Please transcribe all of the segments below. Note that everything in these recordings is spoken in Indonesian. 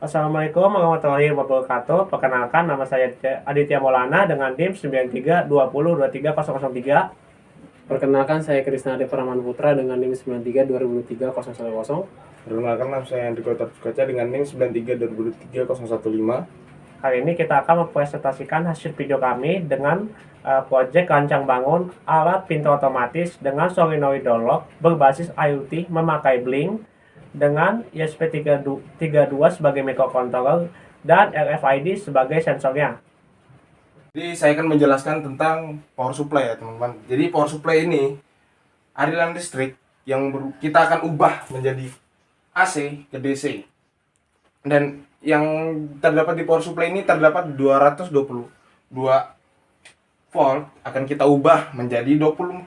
Assalamualaikum warahmatullahi wabarakatuh. Perkenalkan, nama saya Aditya Maulana dengan NIM 9320230003. Perkenalkan, saya Krisna Ade Praman Putra dengan NIM 93203010. Perkenalkan, nama saya Hendrik Koca dengan NIM 93203015. Kali ini kita akan mempresentasikan hasil video kami dengan proyek rancang bangun alat pintu otomatis dengan solenoid door lock berbasis IoT memakai Blink dengan ESP32 sebagai microcontroller dan RFID sebagai sensornya. Jadi saya akan menjelaskan tentang power supply ya teman-teman. Jadi power supply ini aliran listrik yang kita akan ubah menjadi AC ke DC. Dan yang terdapat di power supply ini terdapat 222 volt akan kita ubah menjadi 24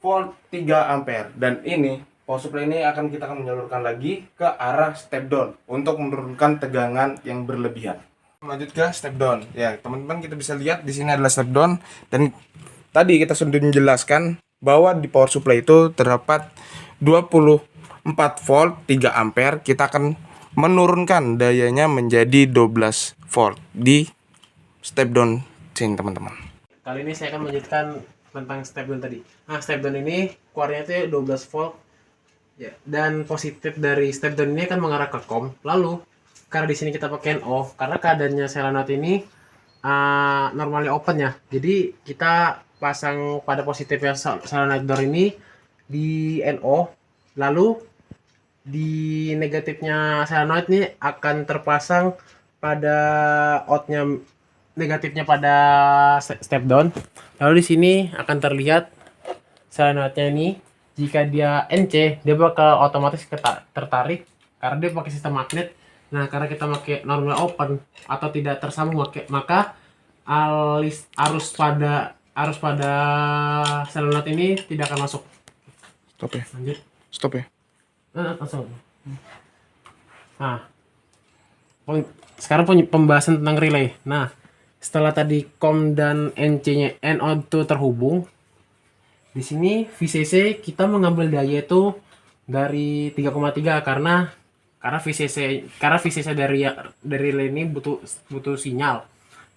volt 3 ampere. Dan ini power supply ini akan kita menyalurkan lagi ke arah step down untuk menurunkan tegangan yang berlebihan. Lanjut ke step down. Ya, teman-teman, kita bisa lihat di sini adalah step down, dan tadi kita sudah menjelaskan bahwa di power supply itu terdapat 24 volt 3 ampere. Kita akan menurunkan dayanya menjadi 12 volt di step down sini, teman-teman. Kali ini saya akan melanjutkan tentang step down tadi. Nah, step down ini keluarnya itu 12 volt ya, dan positif dari step down ini akan mengarah ke COM. Lalu karena di sini kita pakai NO, karena keadaannya solenoid ini normalnya open ya, jadi kita pasang pada positifnya solenoid door ini di NO, lalu di negatifnya solenoid ini akan terpasang pada outnya negatifnya pada step down. Lalu di sini akan terlihat solenoidnya ini, jika dia NC dia bakal otomatis tertarik karena dia pakai sistem magnet. Nah, karena kita pakai normal open atau tidak tersambung, maka arus pada solenoid ini tidak akan masuk. Stop ya. Lanjut. Stop ya. Langsung. Nah, sekarang pembahasan tentang relay. Nah, setelah tadi COM dan NC-nya NO2 terhubung, di sini VCC kita mengambil daya itu dari 3,3 karena VCC dari relay ini butuh sinyal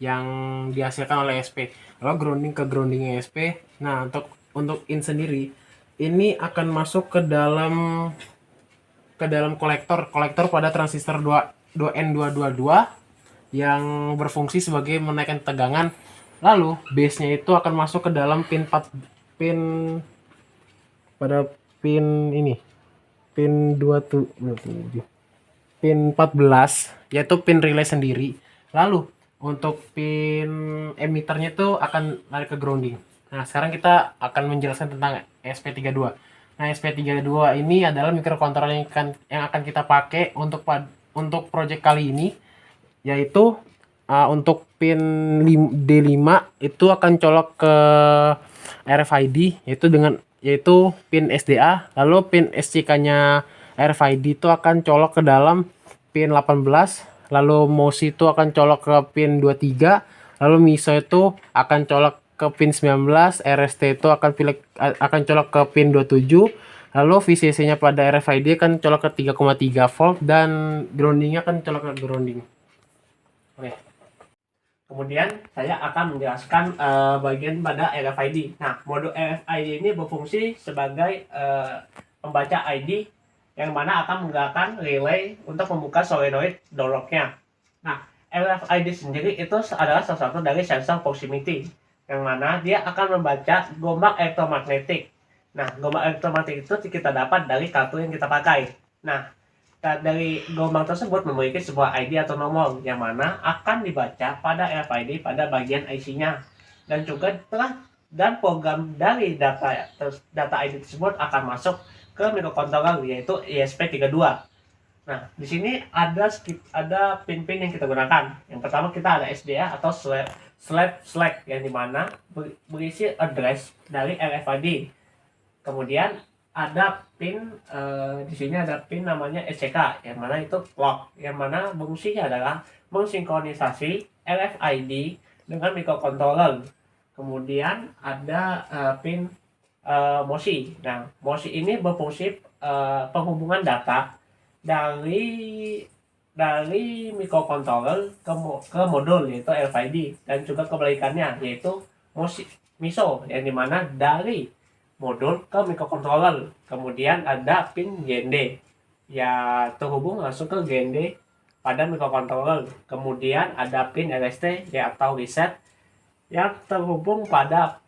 yang dihasilkan oleh ESP. Lalu grounding ke grounding ESP. Nah, untuk in sendiri ini akan masuk ke dalam kolektor pada transistor 2N222 yang berfungsi sebagai menaikkan tegangan. Lalu base-nya itu akan masuk ke dalam pin ini, pin 14, yaitu pin relay sendiri. Lalu untuk pin emitternya itu akan lari ke grounding. Nah, sekarang kita akan menjelaskan tentang ESP32. Nah, ESP32 ini adalah microcontroller yang akan kita pakai untuk project kali ini, yaitu untuk pin D5 itu akan colok ke RFID yaitu pin SDA, lalu pin SCK-nya RFID itu akan colok ke dalam pin 18, lalu MOSI itu akan colok ke pin 23, lalu MISO itu akan colok ke pin 19, RST itu akan colok ke pin 27, lalu VCC-nya pada RFID akan colok ke 3,3 volt dan grounding-nya akan colok ke grounding. Oke. Kemudian saya akan menjelaskan bagian pada RFID. Nah, modul RFID ini berfungsi sebagai pembaca ID yang mana akan menggerakkan relay untuk membuka solenoid door lock-nya. Nah, RFID sendiri itu adalah salah satu dari sensor proximity yang mana dia akan membaca gelombang elektromagnetik. Nah, gelombang elektromagnetik itu kita dapat dari kartu yang kita pakai. Nah, dari gelombang tersebut memiliki sebuah ID atau nomor yang mana akan dibaca pada RFID pada bagian IC-nya, dan juga program dari data ID tersebut akan masuk ke microcontroller yaitu ESP32. Nah, di sini ada pin-pin yang kita gunakan. Yang pertama kita ada SDA atau select yang dimana berisi address dari RFID. Kemudian ada pin di sini ada pin namanya SCK yang mana itu clock, yang mana fungsinya adalah mensinkronisasi RFID dengan microcontroller. Kemudian ada pin MOSI. Nah, MOSI ini berfungsi penghubungan data dari dari microcontroller ke modul yaitu RFID, dan juga kebalikannya yaitu MISO, yang dimana dari modul ke microcontroller. Kemudian ada pin GND ya terhubung langsung ke GND pada microcontroller. Kemudian ada pin RST ya atau reset yang terhubung pada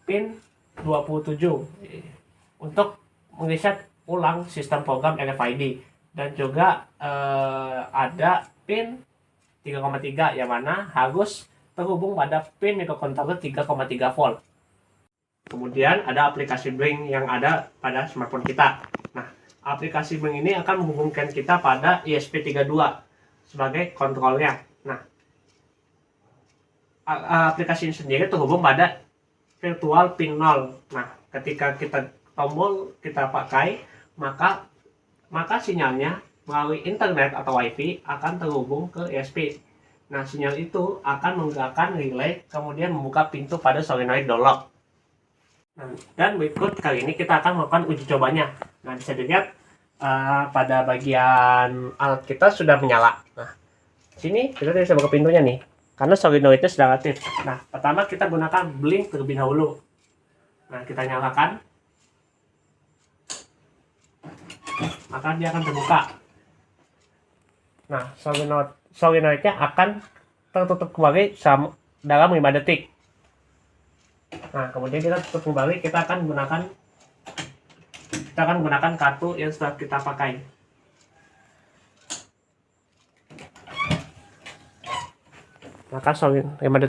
pin 27 untuk mereset ulang sistem program RFID. Dan juga ada pin 3,3 yang mana harus terhubung pada pin microcontroller 3,3 volt. Kemudian ada aplikasi Blink yang ada pada smartphone kita. Nah, aplikasi Blink ini akan menghubungkan kita pada ESP32 sebagai kontrolnya. Nah, aplikasi ini sendiri terhubung pada virtual pin 0. Nah, ketika kita tombol kita pakai, maka sinyalnya melalui internet atau wifi akan terhubung ke ESP. Nah, sinyal itu akan menggerakkan relay, kemudian membuka pintu pada solenoid door lock. Nah, dan berikut kali ini kita akan melakukan uji cobanya. Nah, bisa dilihat pada bagian alat kita sudah menyala. Nah, sini kita bisa buka pintunya nih, karena solenoidnya sudah aktif. Nah, pertama kita gunakan blink terlebih dahulu. Nah, kita nyalakan, maka dia akan terbuka. Nah, solenoidnya akan tertutup kembali dalam 5 detik. Nah, kemudian kita tutup kembali, kita akan gunakan kartu yang sudah kita pakai. Maka solenoid 5 detik.